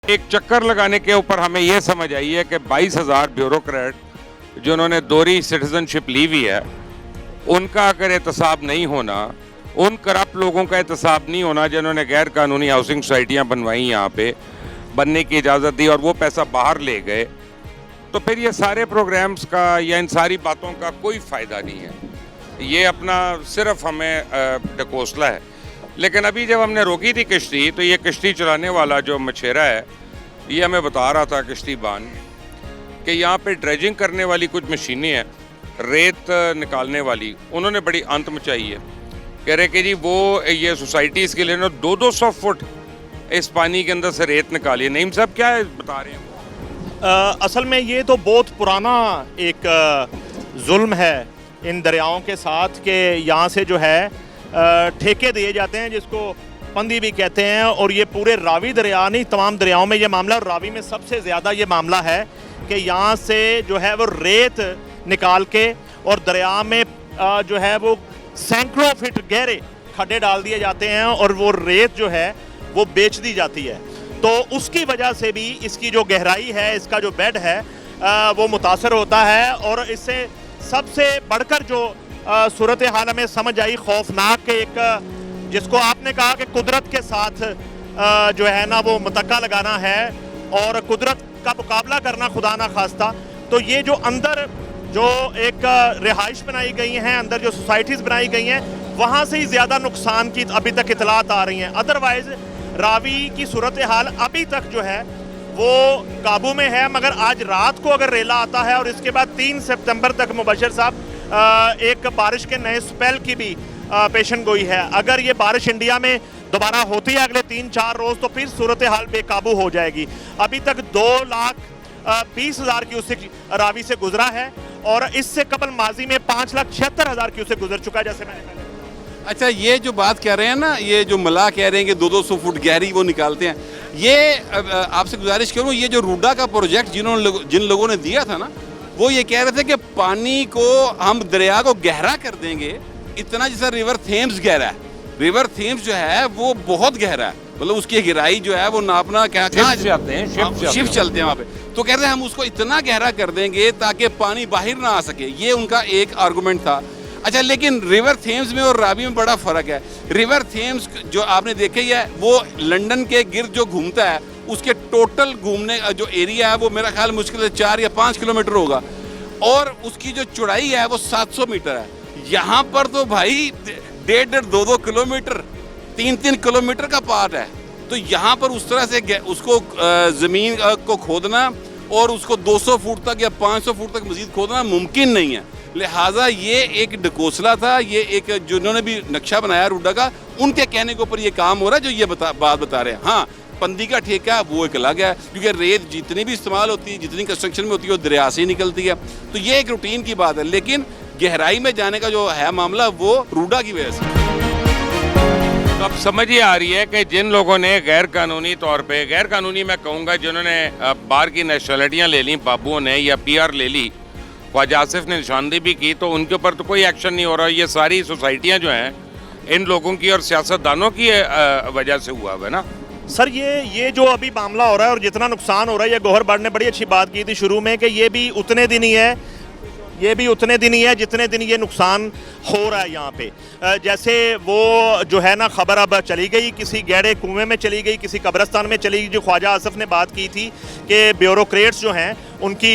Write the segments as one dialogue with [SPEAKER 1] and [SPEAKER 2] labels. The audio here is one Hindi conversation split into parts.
[SPEAKER 1] एक चक्कर लगाने के ऊपर हमें यह समझ आई है कि 22,000 ब्यूरोक्रेट जिन्होंने दोहरी सिटीजनशिप ली हुई है, उनका अगर एहतसाब नहीं होना, उन करप्ट लोगों का एहतसाब नहीं होना जिन्होंने गैर कानूनी हाउसिंग सोसाइटियाँ बनवाई, यहाँ पे बनने की इजाज़त दी और वो पैसा बाहर ले गए, तो फिर ये सारे प्रोग्राम्स का या इन सारी बातों का कोई फ़ायदा नहीं है। ये अपना सिर्फ हमें ढकोसला है। लेकिन अभी जब हमने रोकी थी किश्ती, तो ये किश्ती चलाने वाला जो मछेरा है, ये हमें बता रहा था किश्तीबान कि यहाँ पे ड्रेजिंग करने वाली कुछ मशीनें हैं, रेत निकालने वाली, उन्होंने बड़ी अंत मचाई है। कह रहे कि जी वो ये सोसाइटीज़ के लिए ना 200 फुट इस पानी के अंदर से रेत निकाली है। नईम साहब क्या बता रहे हैं?
[SPEAKER 2] असल में ये तो बहुत पुराना एक जुल्म है इन दरियाओं के साथ कि यहाँ से जो है ठेके दिए जाते हैं, जिसको पंदी भी कहते हैं। और ये पूरे रावी दरिया नहीं, तमाम दरियाओं में ये मामला, और रावी में सबसे ज़्यादा ये मामला है कि यहाँ से जो है वो रेत निकाल के और दरिया में जो है वो सैकड़ों फीट गहरे खड्डे डाल दिए जाते हैं और वो रेत जो है वो बेच दी जाती है। तो उसकी वजह से भी इसकी जो गहराई है, इसका जो बेड है वो मुतासर होता है। और इससे सबसे बढ़कर जो सूरत हाल हमें समझ आई, खौफनाक एक, जिसको आपने कहा कि कुदरत के साथ जो है ना वो मतक्का लगाना है और कुदरत का मुकाबला करना खुदा ना खास्ता। तो ये जो अंदर जो एक रिहाइश बनाई गई हैं, अंदर जो सोसाइटीज़ बनाई गई हैं, वहाँ से ही ज़्यादा नुकसान की अभी तक इतलात आ रही हैं। अदरवाइज़ रावी की सूरत हाल अभी तक जो है वो काबू में है। मगर आज रात को अगर रेला आता है और इसके बाद 3 सितंबर तक मुबशर साहब एक बारिश के नए स्पेल की भी पेशन गोई है। अगर ये बारिश इंडिया में दोबारा होती है अगले 3-4 रोज़, तो फिर सूरत हाल बेकाबू हो जाएगी। अभी तक 2,20,000 क्यूसेक रावी से गुजरा है और इससे कबल माजी में 5,76,000 क्यूसेक गुजर चुका है, जैसे मैंने पहले।
[SPEAKER 3] अच्छा, ये जो बात कह रहे हैं ना, ये जो मलाह कह रहे हैं कि 200 फुट गहरी वो निकालते हैं, ये आपसे गुजारिश करूँ, ये जो रूडा का प्रोजेक्ट जिन लोगों ने दिया था ना, वो ये कह रहे थे कि पानी को हम दरिया को गहरा कर देंगे, इतना जैसा रिवर थेम्स गहरा है। रिवर थेम्स जो है वो बहुत गहरा है, मतलब उसकी गहराई जो है वो नापना कहाँ
[SPEAKER 1] जाते हैं,
[SPEAKER 3] शिप चलते हैं वहाँ पे। तो कह रहे हैं हम उसको इतना गहरा कर देंगे ताकि पानी बाहर ना आ सके। ये उनका एक आर्गूमेंट था। अच्छा, लेकिन रिवर थेम्स में और रावी में बड़ा फ़र्क है। रिवर थेम्स जो आपने देखा ही है, वो लंदन के गिर्द जो घूमता है, उसके टोटल घूमने का जो एरिया है वो मेरा ख्याल मुश्किल 4 या 5 किलोमीटर होगा, और उसकी जो चौड़ाई है वो 700 मीटर है। यहाँ पर तो भाई 1.5 2 किलोमीटर, 3 किलोमीटर का पार्ट है। तो यहाँ पर उस तरह से उसको ज़मीन को खोदना और उसको 200 फुट तक या 500 फुट तक मज़ीद खोदना मुमकिन नहीं है। लिहाजा ये एक ढकोसला था। ये एक जिन्होंने भी नक्शा बनाया रूडा का, उनके कहने के ऊपर ये काम हो रहा है जो ये बात बता रहे हैं। हाँ, पंदी का ठेका वो एक अलग है, क्योंकि रेत जितनी भी इस्तेमाल होती है, जितनी कंस्ट्रक्शन में होती है, वो दरिया से ही निकलती है। तो ये एक रूटीन की बात है। लेकिन गहराई में जाने का जो है मामला, वो रूडा की वजह से।
[SPEAKER 1] तो अब समझ ये आ रही है कि जिन लोगों ने गैर कानूनी तौर पे, गैर कानूनी मैं कहूँगा, जिन्होंने बाहर की नेशनलिटियाँ ले ली, बाबुओं ने, या PR ले ली, ख्वाजा आसिफ ने निशानदेही भी की, तो उनके ऊपर तो कोई एक्शन नहीं हो रहा। ये सारी सोसाइटियाँ जो हैं इन लोगों की और सियासतदानों की वजह से हुआ है ना
[SPEAKER 2] सर। ये जो अभी मामला हो रहा है और जितना नुकसान हो रहा है, ये गौहर बट ने बड़ी अच्छी बात की थी शुरू में कि ये भी उतने दिन ही है, जितने दिन ये नुकसान हो रहा है यहाँ पे। जैसे वो जो है ना खबर अब चली गई, किसी गहरे कुएं में चली गई, किसी कब्रिस्तान में चली गई। जो ख्वाजा आसिफ ने बात की थी कि ब्यूरोक्रेट्स जो हैं उनकी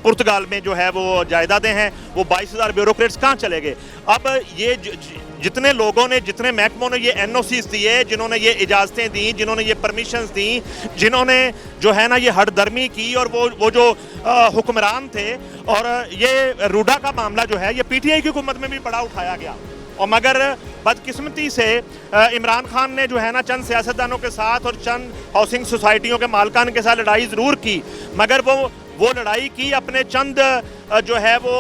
[SPEAKER 2] पुर्तगाल में जो है वो जायदादें हैं, वो 22,000 ब्यूरोक्रेट्स कहाँ चले गए। अब ये जितने लोगों ने, जितने महकमों ने ये NOCs दिए, जिन्होंने ये इजाज़तें दी, जिन्होंने ये परमिशंस दी, जिन्होंने जो है ना ये हटदर्मी की, और वो जो हुक्मरान थे, और ये रूडा का मामला जो है ये PTI की हुकूमत में भी बड़ा उठाया गया। और मगर बदकिस्मती से इमरान खान ने जो है ना चंद सियासतदानों के साथ और चंद हाउसिंग सोसाइटियों के मालकान के साथ लड़ाई ज़रूर की, मगर वो लड़ाई की अपने चंद जो है वो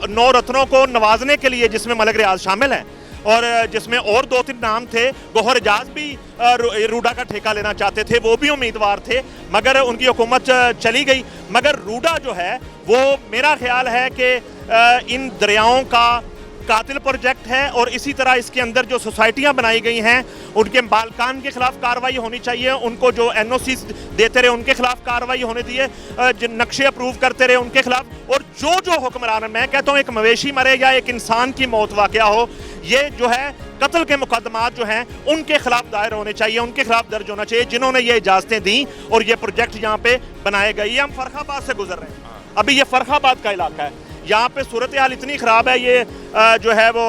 [SPEAKER 2] 9 रत्नों को नवाजने के लिए, जिसमें मलिक रियाज शामिल हैं और जिसमें और 2-3 नाम थे। गौहर एजाज भी रूडा का ठेका लेना चाहते थे, वो भी उम्मीदवार थे, मगर उनकी हुकूमत चली गई। मगर रूडा जो है वो, मेरा ख्याल है कि इन दरियाओं का कातिल प्रोजेक्ट है और इसी तरह इसके अंदर जो सोसाइटियां बनाई गई हैं उनके मालकान के खिलाफ कार्रवाई होनी चाहिए, उनको जो एनओसी देते रहे उनके खिलाफ कार्रवाई होनी चाहिए, जो नक्शे अप्रूव करते रहे उनके खिलाफ, और जो हुक्मरान, मैं कहता हूँ एक मवेशी मरे या एक इंसान की मौत वाक़या हो, ये जो है कत्ल के मुकदमात जो हैं उनके खिलाफ दायर होने चाहिए, उनके खिलाफ दर्ज होना चाहिए जिन्होंने ये इजाज़तें दी और ये प्रोजेक्ट यहाँ पे बनाए गए। ये हम फर्खाबाद से गुजर रहे हैं, अभी ये फर्खाबाद का इलाका है, यहाँ पे सूरत हाल इतनी ख़राब है, ये जो है वो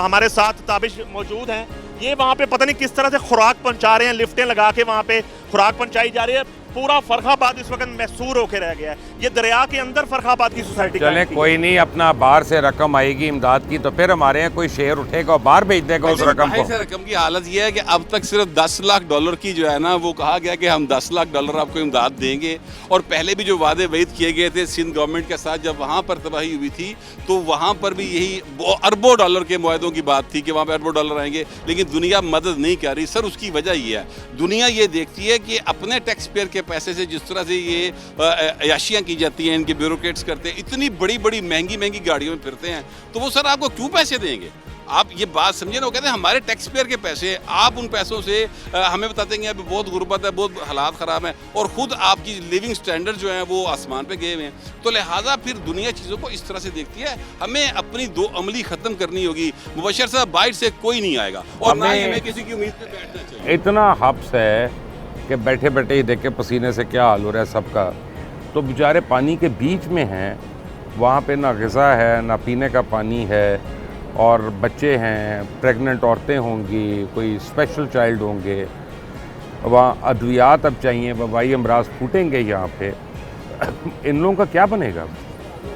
[SPEAKER 2] हमारे साथ ताबिश मौजूद हैं, ये वहाँ पे पता नहीं किस तरह से खुराक पहुँचा रहे हैं, लिफ्टें लगा के वहाँ पे खुराक पहुँचाई जा रही है। पूरा फर्खाबाद इस वक्त महसूर होकर रह गया है, ये दरिया के अंदर फर्खाबाद की सोसाइटी।
[SPEAKER 1] चले कोई नहीं, अपना बाहर से रकम आएगी इमदाद की तो फिर हमारे यहाँ कोई शेयर उठेगा और बाहर भेज देगा उस रकम को।
[SPEAKER 3] रकम की हालत ये है कि अब तक सिर्फ 10 लाख डॉलर की जो है ना, वो कहा गया कि हम 10 लाख डॉलर आपको इमदाद देंगे, और पहले भी जो वादे वईद किए गए थे सिंध गवर्नमेंट के साथ जब वहाँ पर तबाही हुई थी तो वहाँ पर भी यही अरबों डॉलर के मुआहदों की बात थी कि वहाँ पर अरबों डॉलर आएंगे, लेकिन दुनिया मदद नहीं कर रही। सर उसकी वजह ये है, दुनिया ये देखती है कि अपने टैक्स पेयर के पैसे से जिस तरह से ये अयाशियाँ की जाती हैं, इनके ब्यूरोक्रेट्स करते हैं, इतनी बड़ी बड़ी महंगी महंगी गाड़ियों में फिरते हैं, तो वो सर आपको क्यों पैसे देंगे? आप ये बात समझे ना, वो कहते हैं हमारे टैक्स पेयर के पैसे, आप उन पैसों से हमें बताते हैं अभी बहुत गुर्बत है, बहुत हालात ख़राब हैं, और ख़ुद आपकी लिविंग स्टैंडर्ड जो है वो आसमान पे गए हुए हैं। तो लिहाजा फिर दुनिया चीज़ों को इस तरह से देखती है। हमें अपनी दो अमली ख़त्म करनी होगी। मुबशर साहब बाइट से कोई नहीं आएगा और ना ही हमें किसी की उम्मीद पर बैठना चाहिए।
[SPEAKER 1] इतना हब्स है कि बैठे बैठे ही देख के पसीने से क्या हाल हो रहा है सबका, तो बेचारे पानी के बीच में हैं, वहाँ पे ना ग़िज़ा है ना पीने का पानी है, और बच्चे हैं, प्रेग्नेंट औरतें होंगी, कोई स्पेशल चाइल्ड होंगे, वहाँ अद्वियात अब चाहिए, वबाई अमराज फूटेंगे यहाँ पे। इन लोगों का क्या बनेगा?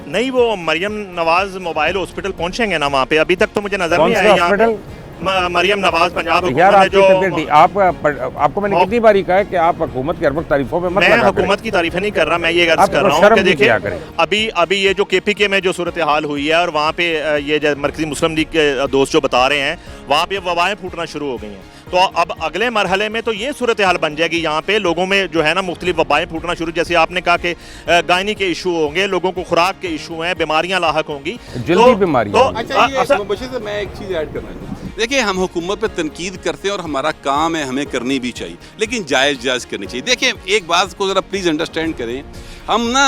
[SPEAKER 2] नहीं, वो मरियम नवाज मोबाइल हॉस्पिटल पहुंचेंगे ना वहाँ पे, अभी तक तो मुझे नजर
[SPEAKER 1] कौन
[SPEAKER 2] नहीं
[SPEAKER 1] से
[SPEAKER 2] आया यहाँ
[SPEAKER 1] हॉस्पिटल?
[SPEAKER 2] पे। मरियम नवाज पंजाब
[SPEAKER 1] यार
[SPEAKER 2] हुकूमत
[SPEAKER 1] आपकी
[SPEAKER 2] है
[SPEAKER 1] तबीयत आपको मैंने कितनी बारी कहा है कि आप हुकूमत की हर वक्त तारीफों में मत
[SPEAKER 2] मैं
[SPEAKER 1] लगा
[SPEAKER 2] हुकूमत की तारीफें नहीं कर रहा, मैं ये अर्ज
[SPEAKER 1] आप
[SPEAKER 2] कर रहा हूँ
[SPEAKER 1] शर्म
[SPEAKER 2] कि
[SPEAKER 1] भी किया
[SPEAKER 2] देखिए
[SPEAKER 1] करें।
[SPEAKER 2] अभी ये जो KPK में जो सूरत हाल हुई है और वहाँ पे ये जो मरकजी मुस्लिम लीग के दोस्त जो बता रहे हैं, वहाँ पे वबाएं फूटना शुरू हो गई हैं, तो अब अगले मरहले में तो ये सूरत हाल बन जाएगी, यहाँ पे लोगों में जो है ना मुख्तलिफ वबाएं फूटना शुरू, जैसे आपने कहा कि गायनी के इशू होंगे, लोगों को खुराक के इशू हैं, बीमारियाँ लाहक होंगी,
[SPEAKER 1] जल्दी बीमारियाँ।
[SPEAKER 3] अच्छा मुबशर साहब मैं एक चीज़ ऐड करना चाहूँ। देखिए हम हुकूमत पे तनकीद करते हैं और हमारा काम है, हमें करनी भी चाहिए, लेकिन जायज़ करनी चाहिए। देखिए एक बात को ज़रा प्लीज़ अंडरस्टैंड करें, हम ना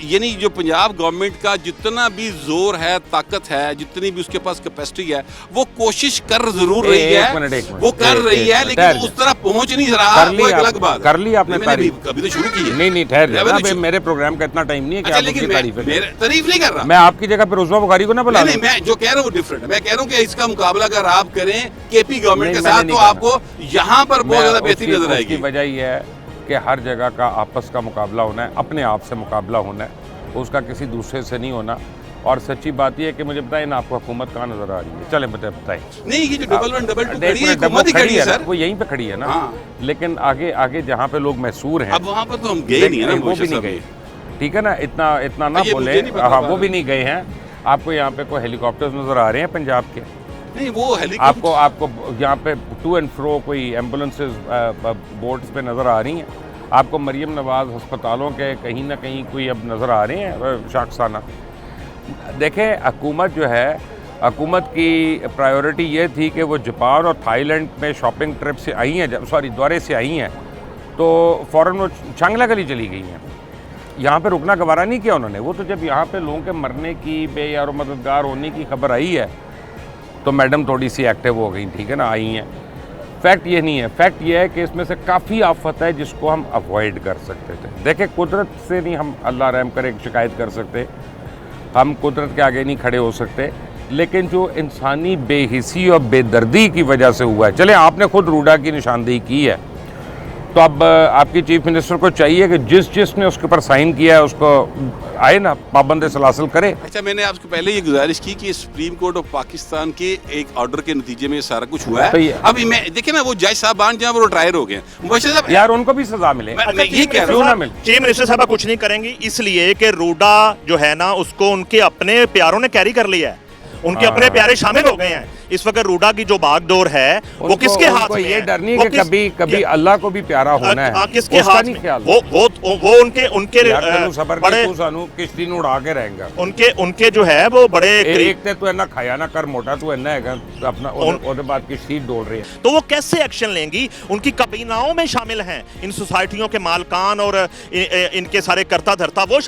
[SPEAKER 3] यानी जो पंजाब गवर्नमेंट का जितना भी जोर है, ताकत है, जितनी भी उसके पास कैपेसिटी है, वो कोशिश कर जरूर रही है, वो कर रही है, लेकिन उस तरह पहुंच नहीं रहा। वो एक अलग बात
[SPEAKER 1] कर ली आपने तारीफ,
[SPEAKER 3] अभी तो शुरू की है।
[SPEAKER 1] नहीं ठहर, मेरे प्रोग्राम का इतना टाइम नहीं है कि आप उसकी
[SPEAKER 3] तारीफ नहीं कर रहा।
[SPEAKER 1] मैं आपकी जगह पर उस्मा बुखारी को ना बुला,
[SPEAKER 3] नहीं मैं जो कह रहा हूँ डिफरेंट, मैं कह रहा हूँ कि इसका मुकाबला अगर आप करें KP गवर्नमेंट के साथ तो आपको यहाँ पर बहुत ज्यादा बेहतरी नजर आएगी।
[SPEAKER 1] वजह यह है कि हर जगह का आपस का मुकाबला होना है, अपने आप से मुकाबला होना है, उसका किसी दूसरे से नहीं होना। और सच्ची बात यह है कि मुझे बताएं ना, आपको हुकूमत कहाँ नजर आ रही है? चले मुझे बताएं।
[SPEAKER 3] नहीं ये जो डबल 1 डबल 2 खड़ी है, हुकूमत ही खड़ी है सर,
[SPEAKER 1] वो यहीं पे खड़ी है ना।
[SPEAKER 3] हाँ।
[SPEAKER 1] लेकिन आगे आगे जहाँ पे लोग महसूर हैं,
[SPEAKER 3] अब वहाँ पर तो हम गए नहीं है ना,
[SPEAKER 1] वो भी नहीं गए, ठीक है ना, इतना ना बोले। हाँ वो भी नहीं गए हैं। आपको यहाँ पे कोई हेलीकॉप्टर्स नजर आ रहे हैं पंजाब के?
[SPEAKER 3] नहीं वो हेलीकॉप्टर
[SPEAKER 1] आपको यहाँ पे टू एंड फ्रो कोई एम्बुलेंसेज बोट्स पे नज़र आ रही हैं? आपको मरियम नवाज अस्पतालों के कहीं ना कहीं कोई अब नज़र आ रहे हैं शाखसाना? देखें हुकूमत जो है, हुकूमत की प्रायोरिटी ये थी कि वो जापान और थाईलैंड में शॉपिंग ट्रिप से आई हैं, सॉरी दौरे से आई हैं, तो फ़ौरन वो चांगला गली चली गई हैं। यहाँ पे रुकना गवारा नहीं किया उन्होंने। वो तो जब यहाँ पे लोगों के मरने की, बेयार मददगार होने की खबर आई है तो मैडम थोड़ी सी एक्टिव हो गई, ठीक है ना, आई हैं। फैक्ट ये नहीं है, फैक्ट ये है कि इसमें से काफ़ी आफत है जिसको हम अवॉइड कर सकते थे। देखें कुदरत से नहीं हम अल्लाह रहम करे शिकायत कर सकते, हम कुदरत के आगे नहीं खड़े हो सकते, लेकिन जो इंसानी बेहिसी और बेदर्दी की वजह से हुआ है, चले आपने खुद रूडा की निशानदेही की है, तो अब आपकी चीफ मिनिस्टर को चाहिए कि जिसने उसके ऊपर साइन किया है उसको आए ना पाबंद सलासल करे।
[SPEAKER 3] अच्छा मैंने आपको पहले ये गुजारिश की कि सुप्रीम कोर्ट ऑफ पाकिस्तान के एक ऑर्डर के नतीजे में सारा कुछ हुआ है। तो अभी मैं देखे ना वो जज साहबान जहाँ वो रिटायर हो गए,
[SPEAKER 1] यार उनको भी सजा मिले।
[SPEAKER 2] चीफ मिनिस्टर साहब कुछ नहीं करेंगी इसलिए कि रूडा जो है ना उसको उनके अपने प्यारों ने कैरी कर लिया है, उनके अपने प्यारे शामिल हो गए हैं, इस वक्त रूडा की जो बागडोर है वो किसके हाथ में
[SPEAKER 1] ये
[SPEAKER 2] है?
[SPEAKER 1] डर नहीं
[SPEAKER 2] वो
[SPEAKER 1] कि कभी कभी अल्लाह को भी प्यारा होना है,
[SPEAKER 2] किसके
[SPEAKER 1] उसका
[SPEAKER 2] हाथ
[SPEAKER 1] नहीं
[SPEAKER 2] में?
[SPEAKER 1] ख्याल।
[SPEAKER 2] वो उनके
[SPEAKER 1] यार तैनू सबर
[SPEAKER 2] बड़े
[SPEAKER 1] के तू सानू किश्ती ਨੂੰ उड़ा के रहेगा।
[SPEAKER 2] उनके जो है वो बड़े
[SPEAKER 1] एक ते तू इन्ना खाया ना कर मोटा, तू इन्ना हैगा अपना ਉਹਦੇ बाद किश्ती डोल रही है।
[SPEAKER 2] तो वो कैसे एक्शन लेंगी? उनकी कबीनाओं में शामिल हैं इन सोसाइटियों के मालकान और इनके सारे कर्ता धर्ता, वो